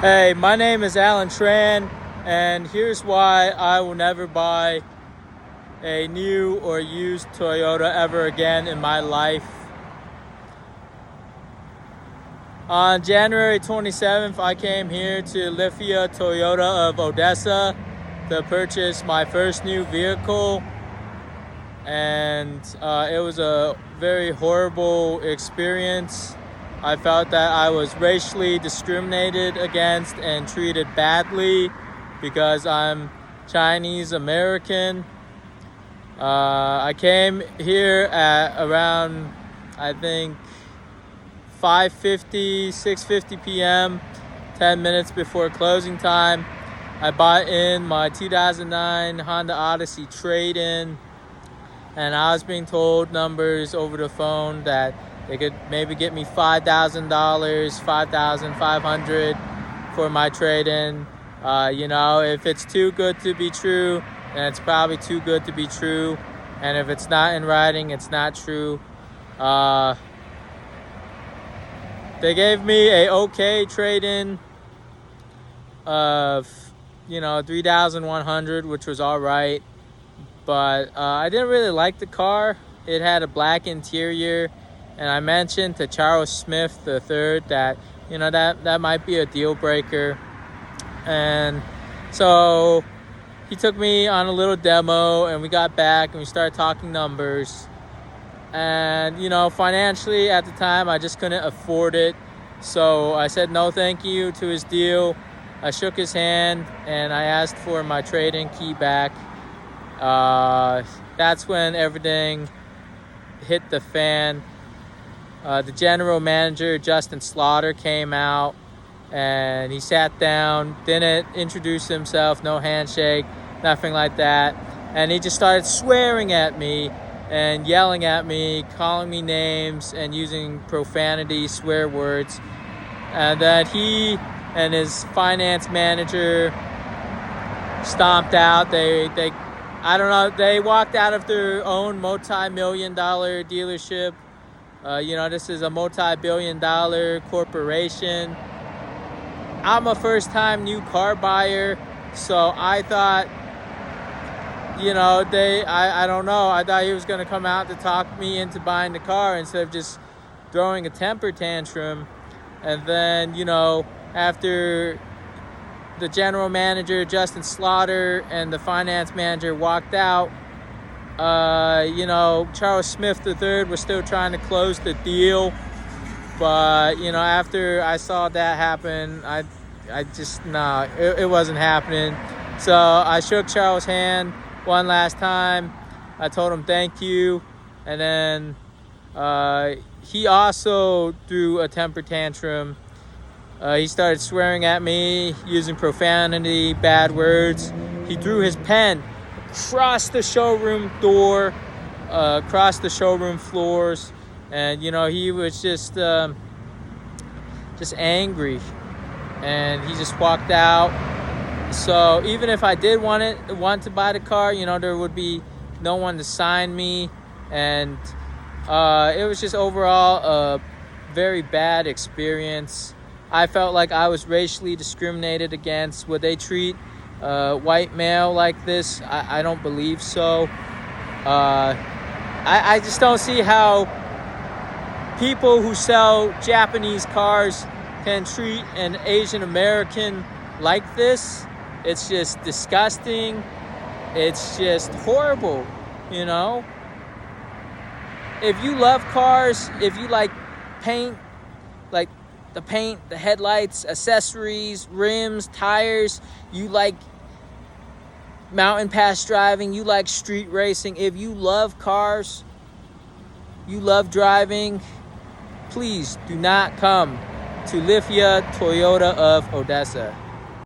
Hey, my name is Alan Tran, and here's why I will never buy a new or used Toyota ever again in my life. On January 27th, I came here to Lithia Toyota of Odessa to purchase my first new vehicle, and it was a very horrible experience. I felt that I was racially discriminated against and treated badly because I'm Chinese American. I came here at around, I think, 5:50, 6:50 p.m., 10 minutes before closing time. I bought in my 2009 Honda Odyssey trade-in, and I was being told numbers over the phone that they could maybe get me $5,000, $5,500 for my trade-in. If it's too good to be true, then it's probably too good to be true. And if it's not in writing, it's not true. They gave me a okay trade-in of, $3,100, which was all right. But I didn't really like the car. It had a black interior. And I mentioned to Charles Smith III that, that might be a deal breaker. And so he took me on a little demo, and we got back and we started talking numbers. And, financially at the time, I just couldn't afford it. So I said no thank you to his deal. I shook his hand and I asked for my trade-in key back. That's when everything hit the fan. The general manager, Justin Slaughter, came out and he sat down, didn't introduce himself, no handshake, nothing like that. And he just started swearing at me and yelling at me, calling me names and using profanity, swear words. And then he and his finance manager stomped out. They walked out of their own multi-million-dollar dealership. This is a multi-billion-dollar corporation. I'm a first-time new car buyer, so I thought, I don't know. I thought he was going to come out to talk me into buying the car instead of just throwing a temper tantrum. And then, after the general manager, Justin Slaughter, and the finance manager walked out, Charles Smith III was still trying to close the deal. But, after I saw that happen, it wasn't happening. So I shook Charles' hand one last time. I told him thank you. And then he also threw a temper tantrum. He started swearing at me, using profanity, bad words. He threw his pen across the showroom door, across the showroom floors. And, he was just angry. And he just walked out. So even if I did want to buy the car, there would be no one to sign me. And it was just overall a very bad experience. I felt like I was racially discriminated against. Would they treat white male like this? I don't believe so. I just don't see how people who sell Japanese cars can treat an Asian American like this. It's just disgusting. It's just horrible, If you love cars, if you like paint, like the paint, the headlights, accessories, rims, tires, you like mountain pass driving, you like street racing, if you love cars, you love driving, please do not come to Lithia Toyota of Odessa.